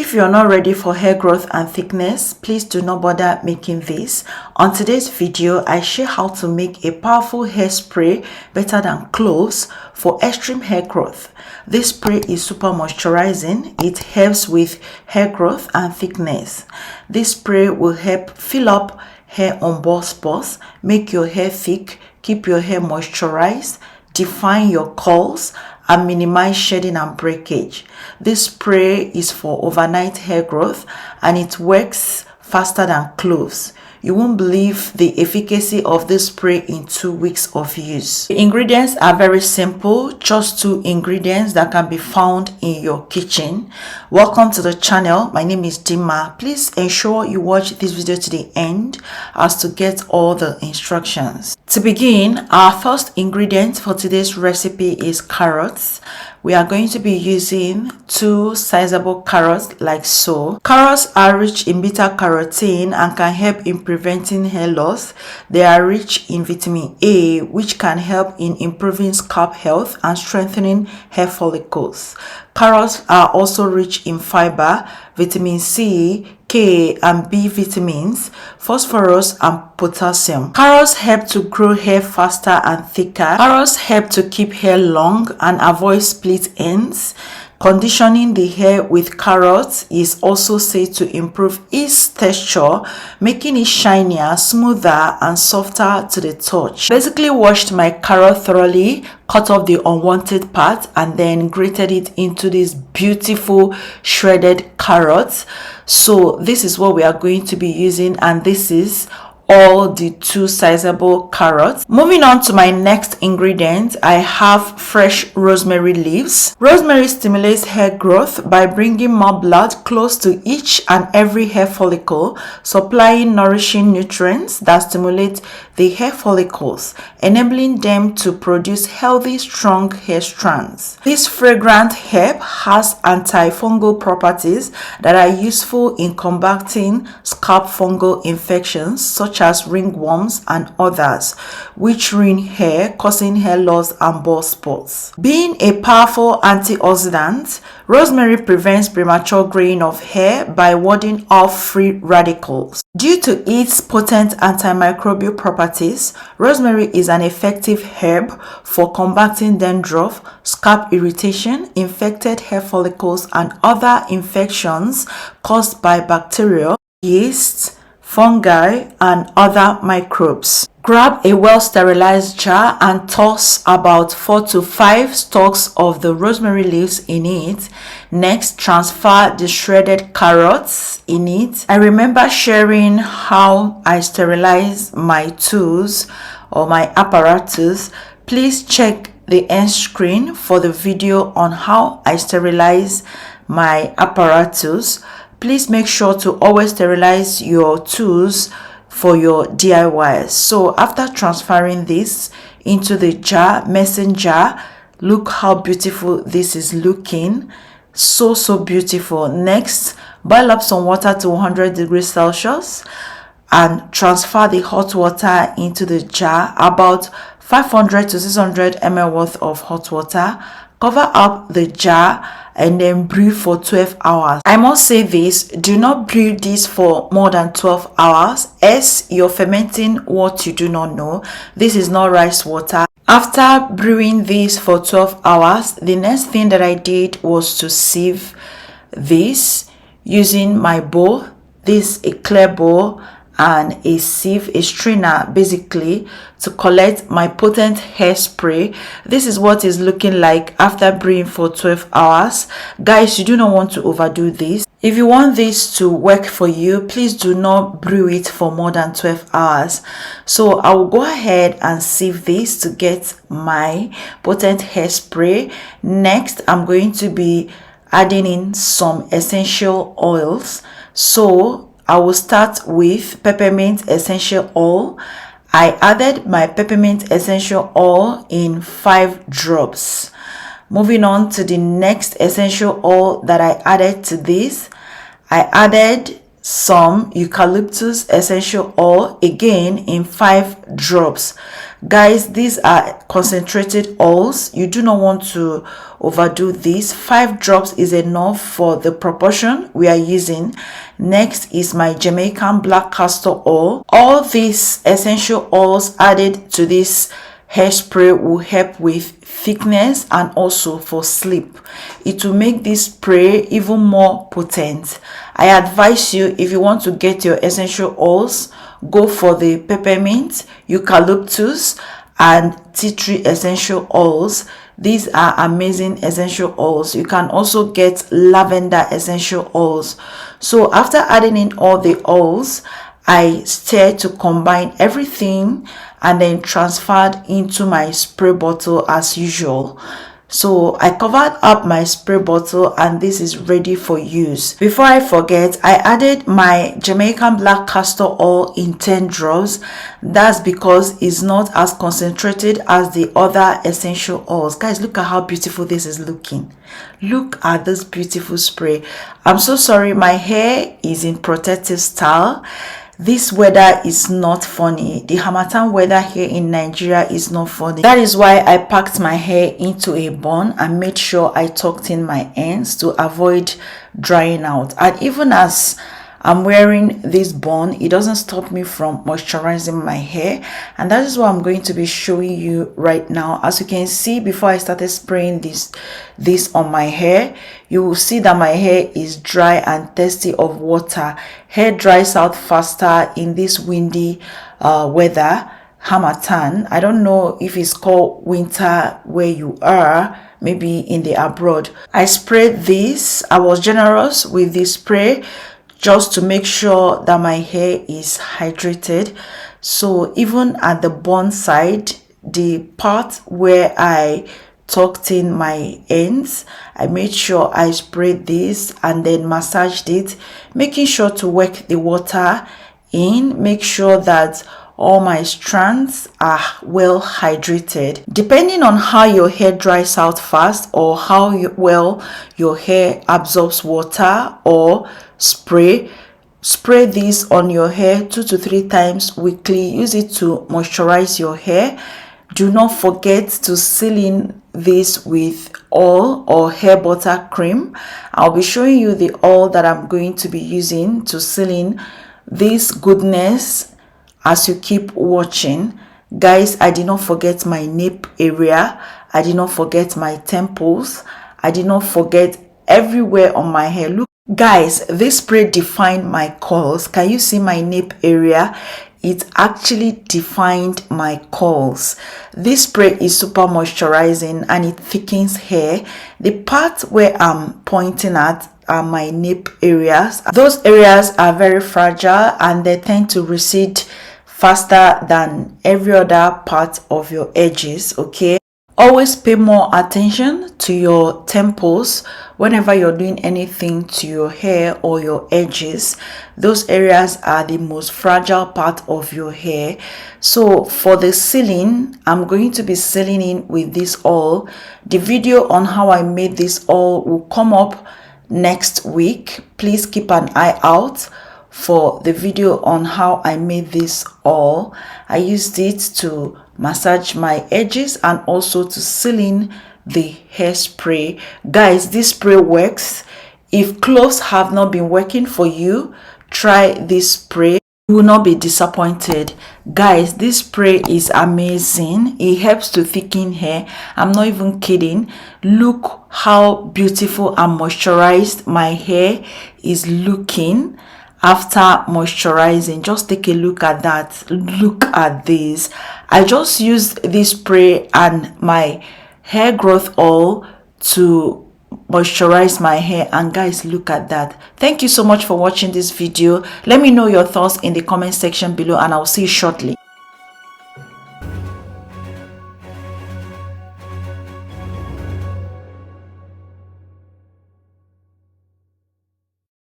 If you're not ready for hair growth and thickness, please do not bother making this. On today's video, I share how to make a powerful hairspray better than cloves for extreme hair growth. This spray is super moisturizing. It helps with hair growth and thickness. This spray will help fill up hair on bald spots, make your hair thick, keep your hair moisturized, define your curls, and minimize shedding and breakage. This spray is for overnight hair growth and it works faster than cloves. You won't believe the efficacy of this spray in 2 weeks of use. The ingredients are very simple, just 2 ingredients that can be found in your kitchen. Welcome to the channel. My name is Dima. Please ensure you watch this video to the end as to get all the instructions. To begin, our first ingredient for today's recipe is carrots. We are going to be using 2 sizable carrots like so. Carrots are rich in beta carotene and can help in preventing hair loss. They are rich in vitamin A, which can help in improving scalp health and strengthening hair follicles. Carrots are also rich in fiber, vitamin C, K and B vitamins, phosphorus and potassium. Carrots help to grow hair faster and thicker. Carrots help to keep hair long and avoid split ends. Conditioning the hair with carrots is also said to improve its texture, making it shinier, smoother, and softer to the touch. Basically washed my carrot thoroughly, cut off the unwanted part, and then grated it into this beautiful shredded carrots. So this is what we are going to be using, and this is all the 2 sizable carrots. Moving on to my next ingredient, I have fresh rosemary leaves. Rosemary stimulates hair growth by bringing more blood close to each and every hair follicle, supplying nourishing nutrients that stimulate the hair follicles, enabling them to produce healthy, strong hair strands. This fragrant herb has antifungal properties that are useful in combating scalp fungal infections such as ringworms and others, which ruin hair, causing hair loss and bald spots. Being a powerful antioxidant, rosemary prevents premature graying of hair by warding off free radicals. Due to its potent antimicrobial properties, rosemary is an effective herb for combating dandruff, scalp irritation, infected hair follicles, and other infections caused by bacteria, yeast, fungi, and other microbes. Grab a well-sterilized jar and toss about 4 to 5 stalks of the rosemary leaves in it. Next, transfer the shredded carrots in it. I remember sharing how I sterilize my tools or my apparatus. Please check the end screen for the video on how I sterilize my apparatus. Please make sure to always sterilize your tools for your DIYs. So after transferring this into the jar, mason jar, look how beautiful this is looking. So beautiful. Next, boil up some water to 100 degrees Celsius and transfer the hot water into the jar, about 500 to 600 ml worth of hot water. Cover up the jar and then brew for 12 hours. I must say this, do not brew this for more than 12 hours as you're fermenting what you do not know. This is not rice water. After brewing this for 12 hours, the next thing that I did was to sieve this using my bowl. This is a clear bowl and a sieve, a strainer basically, to collect my potent hairspray. This is what it's looking like after brewing for 12 hours. Guys, you do not want to overdo this. If you want this to work for you, please do not brew it for more than 12 hours. So I will go ahead and sieve this to get my potent hairspray. Next, I'm going to be adding in some essential oils. So I will start with peppermint essential oil. I added my peppermint essential oil in 5 drops. Moving on to the next essential oil that I added to this, I added some eucalyptus essential oil again in 5 drops. Guys, these are concentrated oils. You do not want to overdo this. 5 drops is enough for the proportion we are using. Next is my Jamaican black castor oil. All these essential oils added to this hairspray will help with thickness and also for sleep. It will make this spray even more potent. I advise you, if you want to get your essential oils, go for the peppermint, eucalyptus and tea tree essential oils. These are amazing essential oils. You can also get lavender essential oils. So after adding in all the oils, I stir to combine everything and then transferred into my spray bottle as usual. So I covered up my spray bottle and this is ready for use. Before I forget, I added my Jamaican black castor oil in 10 drops. That's because it's not as concentrated as the other essential oils. Guys, look at how beautiful this is looking. Look at this beautiful spray. I'm so sorry, my hair is in protective style. This weather is not funny. The Harmattan weather here in Nigeria is not funny. That is why I packed my hair into a bun and made sure I tucked in my ends to avoid drying out. And even as I'm wearing this bun, it doesn't stop me from moisturizing my hair, and that is what I'm going to be showing you right now. As you can see, before I started spraying this on my hair, you will see that my hair is dry and thirsty of water. Hair dries out faster in this windy weather, Harmattan. I don't know if it's called winter where you are, maybe in the abroad. I sprayed this. I was generous with this spray just to make sure that my hair is hydrated. So even at the bun side, the part where I tucked in my ends, I made sure I sprayed this and then massaged it, making sure to work the water in, make sure that all my strands are well hydrated. Depending on how your hair dries out fast or how well your hair absorbs water or spray this on your hair 2 to 3 times weekly. Use it to moisturize your hair. Do not forget to seal in this with oil or hair butter cream. I'll be showing you the oil that I'm going to be using to seal in this goodness as you keep watching. Guys, I did not forget my nape area. I did not forget my temples. I did not forget everywhere on my hair. Look, guys, this spray defined my curls. Can you see my nape area? It actually defined my curls. This spray is super moisturizing and it thickens hair. The part where I'm pointing at are my nape areas. Those areas are very fragile and they tend to recede faster than every other part of your edges. Okay, always pay more attention to your temples whenever you're doing anything to your hair or your edges. Those areas are the most fragile part of your hair. So for the sealing, I'm going to be sealing in with this oil. The video on how I made this oil will come up next week. Please keep an eye out for the video on how I made this oil. I used it to massage my edges and also to seal in the hairspray. Guys, this spray works. If clothes have not been working for you, try this spray. You will not be disappointed. Guys, this spray is amazing. It helps to thicken hair. I'm not even kidding. Look how beautiful and moisturized my hair is looking after moisturizing. Just take a look at that. Look at this. I just used this spray and my hair growth oil to moisturize my hair, and guys, look at that. Thank you so much for watching this video. Let me know your thoughts in the comment section below and I'll see you shortly.